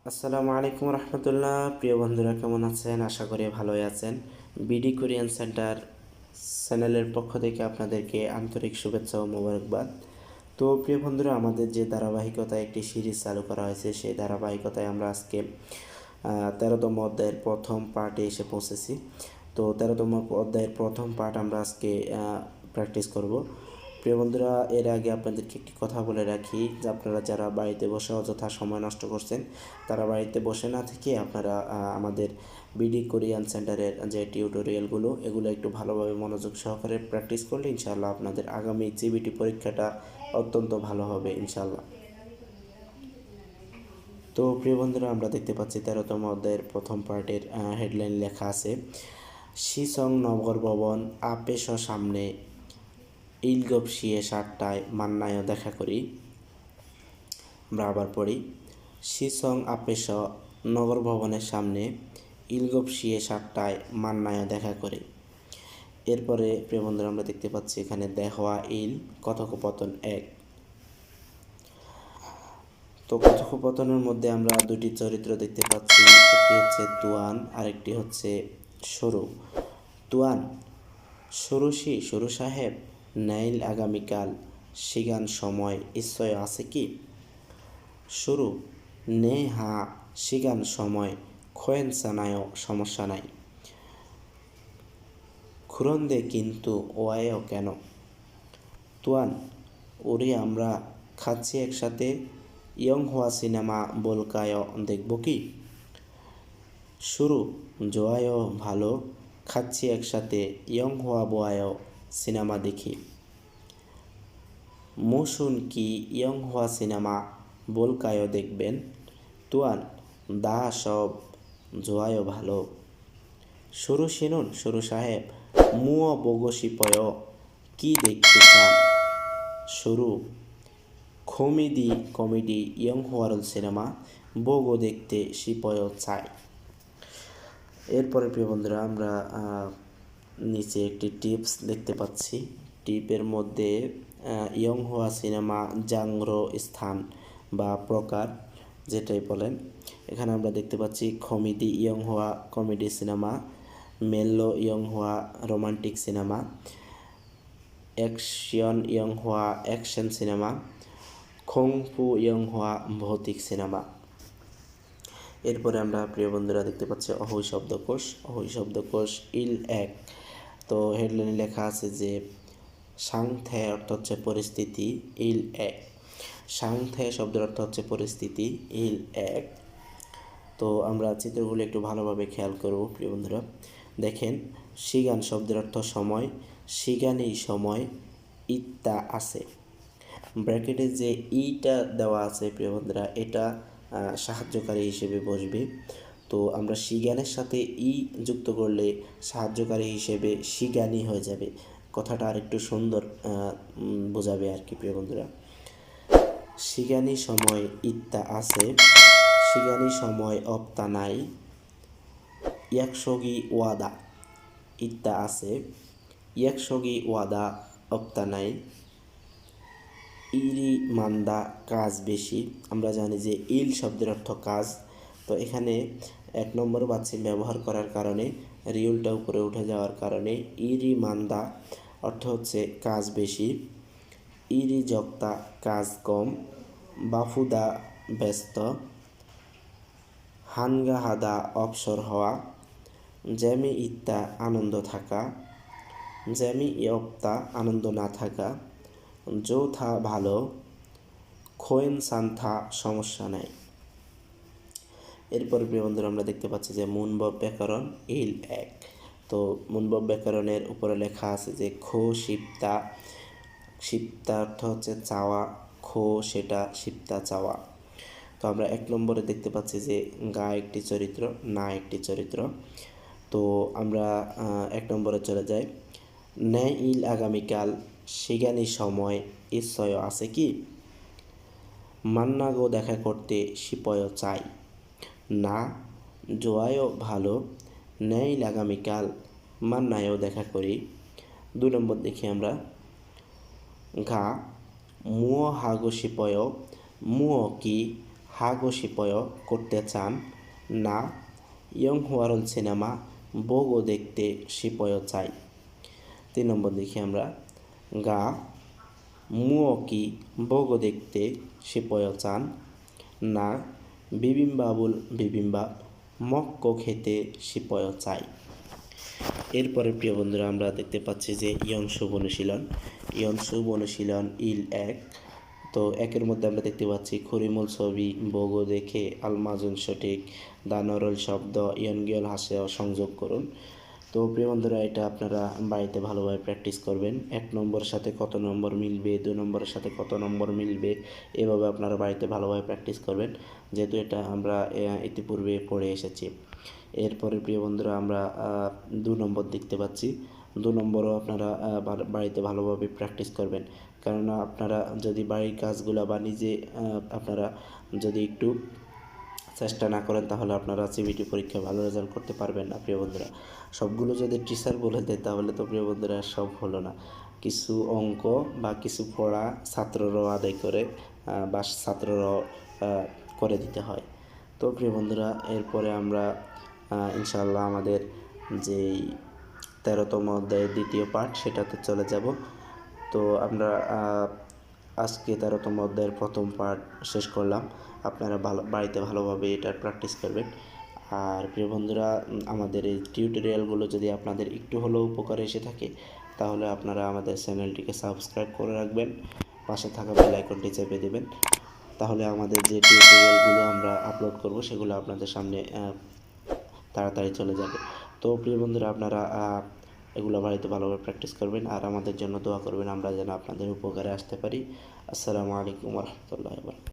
আসসালামু আলাইকুম রহমতুল্লাহ। প্রিয় বন্ধুরা, কেমন আছেন? আশা করি ভালোই আছেন। বিডি কোরিয়ান সেন্টার চ্যানেলের পক্ষ থেকে আপনাদেরকে আন্তরিক শুভেচ্ছা ও মোবারকবাদ। তো প্রিয় বন্ধুরা, আমাদের যে ধারাবাহিকতায় একটি সিরিজ চালু করা হয়েছে, সেই ধারাবাহিকতায় আমরা আজকে 13তম অধ্যায়ের প্রথম পার্টে এসে পৌঁছেছি। তো 13তম অধ্যায়ের প্রথম পার্ট আমরা আজকে প্র্যাকটিস করব। প্রিয় বন্ধুরা, এর আগে আপনাদেরকে একটি কথা বলে রাখি যে আপনারা যারা বাড়িতে বসে অযথা সময় নষ্ট করছেন, তারা বাড়িতে বসে না থেকে আপনারা আমাদের বিডি কোরিয়ান সেন্টারের যে টিউটোরিয়ালগুলো, এগুলো একটু ভালোভাবে মনোযোগ সহকারে প্র্যাকটিস করলে ইনশাআল্লাহ আপনাদের আগামী জিবিটি পরীক্ষাটা অত্যন্ত ভালো হবে ইনশাআল্লাহ। তো প্রিয় বন্ধুরা, আমরা দেখতে পাচ্ছি 13তম অধ্যায়ের প্রথম পার্টের হেডলাইন লেখা আছে, শিসং নগর ভবন আপেশ সামনে ইলগপসিয়ে 7টায় মান্নায় দেখা করি। আমরা আবার পড়ি, শিসং আপেশ নগর ভবনের সামনে ইলগপসিয়ে 7টায় মান্নায় দেখা করি। এরপরে প্রিয় বন্ধুরা, আমরা দেখতে পাচ্ছি এখানে দেহওয়া ইল কথোপকথন 1। তো কথোপকথনের মধ্যে আমরা দুটি চরিত্র দেখতে পাচ্ছি, একটি হচ্ছে তুয়ান আর একটি হচ্ছে সরু। তুয়ান, সরু সাহেব, নাইল আগামীকাল সিগান সময় নিশ্চয় আছে কি? সরু, নে হা সিগান সময় খোয়েনসানায়ও সমস্যা নাই। খুরন্দে কিন্তু ওয়ায়ও কেন? তুয়ান, ওরে আমরা খাচ্ছি একসাথে, ইয়ং হওয়া সিনেমা বলকায় দেখব কি? শুরু, জোয়ায়ও ভালো, খাচ্ছি একসাথে, ইয়ং হওয়া বোয়ায়ও সিনেমা দেখি। মৌসুন কি ইয়ং হওয়া সিনেমা বলকায়ও দেখবেন? তুয়ান, দা সব, জোয়ায়ও ভালো। সরু শুনুন সরু সাহেব, মুও বগো সিপয় কি দেখতে চান? সরু, কমেডি ইয়ং হওয়ারল সিনেমা বগো দেখতে সিপয় চাই। এরপরে প্রিয় বন্ধুরা, আমরা নিচে একটি টিপস দেখতে পাচ্ছি। টিপের মধ্যে ইয়ং হওয়া সিনেমা জাংর স্থান বা প্রকার যেটাই বলেন, এখানে আমরা দেখতে পাচ্ছি কমেডি ইয়ং হওয়া কমেডি সিনেমা, মেলো ইয়ং হওয়া রোমান্টিক সিনেমা, অ্যাকশন ইয়ং হওয়া অ্যাকশন সিনেমা, খংফু ইয়ং হওয়া ভৌতিক সিনেমা। এরপরে আমরা প্রিয় বন্ধুরা দেখতে পাচ্ছি অহৈ শব্দকোষ ইল 1। তো হেডলাইনে লেখা আছে যে সাংথে অর্থ হচ্ছে পরিস্থিতি, ইল 1। সাংথে শব্দের অর্থ হচ্ছে পরিস্থিতি, ইল 1। তো আমরা চিত্রগুলো একটু ভালোভাবে খেয়াল করব প্রিয় বন্ধুরা। দেখেন, সিগান শব্দের অর্থ সময়, সিগানেই সময় ইত্তা আছে। ব্র্যাকেটে যে ইটা দেওয়া আছে প্রিয় বন্ধুরা, এটা সাহায্যকারী হিসেবে বসবে। তো আমরা সিগানের সাথে ই যুক্ত করলে সাহায্যকারী হিসেবে সিগানি হয়ে যাবে। কথাটা আরেকটু সুন্দর বোঝাবে আর কি প্রিয় বন্ধুরা। সিগানি সময় ইত্তা আছে, সিগানি সময় অপ্তা নাই। ইয়াকসগি ওয়াদা ইত্তা আছে, ইয়াকসগি ওয়াদা অপ্তা নাই। ইরি মান্দা কাজ বেশি। আমরা জানি যে ইল শব্দের অর্থ কাজ। তো এখানে 1 নম্বর বাচ্চিন ব্যবহার করার কারণে, রিউলটা উপরে উঠে যাওয়ার কারণে ইরি মান্দা অর্থ হচ্ছে কাজ বেশি, ইরি জক্তা কাজ কম, বাফুদা ব্যস্ত, হানগাহাদা অবসর হওয়া, জ্যামি ইত্তা আনন্দ থাকা, জ্যামি ইয়প্তা আনন্দ না থাকা, যৌথা ভালো, খোয়েন সান্থা সমস্যা নাই। এরপর প্রিয় বন্ধুরা, আমরা দেখতে পাচ্ছি যে মুনবব ব্যাকরণ ইল 1। তো মুনবব ব্যাকরণের উপরে লেখা আছে যে খো শিপ্তা, শিপ্তা অর্থ হচ্ছে চাওয়া, খো সেটা, শিপ্তা চাওয়া। তো আমরা 1 নম্বরে দেখতে পাচ্ছি যে গা একটি চরিত্র, না একটি চরিত্র। তো আমরা 1 নম্বরে চলে যাই। ন্যায় ইল আগামীকাল সিগানি সময় নিশ্চয় আছে কি? মান্নাগো দেখা করতে সিপয় চাই। না, জোয়ায়ও ভালো, ন্যায় আগামীকাল মান্নায়ও দেখা করি। 2 নম্বর দেখি আমরা, ঘা মুও হাগো সিপয়, মুও কি হাগো সিপয় করতে চান না ইয়ং হোয়ারন সিনেমা বগো দেখতে সিপয় চাই। 3 নম্বর দেখি আমরা গা মুয়কি বগো দেখতে সিপয় চান না বিবিম্বাবুল বিবিম্বাপ মক্কো খেতে সিপয় চাই। এরপরে প্রিয় বন্ধুরা আমরা দেখতে পাচ্ছি যে ইয়ংশু অনুশীলন ইল 1। তো 1-এর মধ্যে আমরা দেখতে পাচ্ছি খরিমুল ছবি বগো দেখে আলমাজুন সঠিক দানরল শব্দ ইয়নগিয়ল হাসে সংযোগ করুন। তো প্রিয় বন্ধুরা এটা আপনারা বাড়িতে ভালোভাবে প্র্যাকটিস করবেন। 1 নম্বরের সাথে কত নম্বর মিলবে, 2 নম্বরের সাথে কত নম্বর মিলবে, এভাবে আপনারা বাড়িতে ভালোভাবে প্র্যাকটিস করবেন, যেহেতু এটা আমরা ইতিপূর্বে পড়ে এসেছি। এরপরে প্রিয় বন্ধুরা আমরা 2 নম্বর দেখতে পাচ্ছি। 2 নম্বরও আপনারা বাড়িতে ভালোভাবে প্র্যাকটিস করবেন, কেননা আপনারা যদি বাড়ির কাজগুলো বা নিজে আপনারা যদি একটু চেষ্টা না করেন তাহলে আপনারা সিবিটি পরীক্ষায় ভালো রেজাল্ট করতে পারবেন না প্রিয় বন্ধুরা। সবগুলো যদি টিচার বলে দেয় তাহলে তো প্রিয় বন্ধুরা সব হলো না। কিছু অঙ্ক বা কিছু পড়া ছাত্ররাও আদায় করে বা ছাত্ররাও করে দিতে হয়। তো প্রিয় বন্ধুরা এরপরে আমরা ইনশাআল্লাহ আমাদের যেই 13তম অধ্যায়ের দ্বিতীয় পার্ট সেটাতে চলে যাব। তো আমরা আজকে 13তম অধ্যায়ের প্রথম পার্ট শেষ করলাম। আপনারা বাড়িতে ভালোভাবে এটার প্র্যাকটিস করবেন। আর প্রিয় বন্ধুরা আমাদের এই টিউটোরিয়ালগুলো যদি আপনাদের একটু হলেও উপকারে এসে থাকে তাহলে আপনারা আমাদের চ্যানেলটিকে সাবস্ক্রাইব করে রাখবেন, পাশে থাকা বেল আইকনটি চেপে দেবেন, তাহলে আমাদের যে টিউটোরিয়ালগুলো আমরা আপলোড করব সেগুলো আপনাদের সামনে তাড়াতাড়ি চলে যাবে। তো প্রিয় বন্ধুরা আপনারা এগুলো বাড়িতে ভালোভাবে প্র্যাকটিস করবেন আর আমাদের জন্য দোয়া করবেন, আমরা যেন আপনাদের উপকারে আসতে পারি। আসসালামু আলাইকুম ওয়া রাহমাতুল্লাহি ওয়া বারাকাতুহু।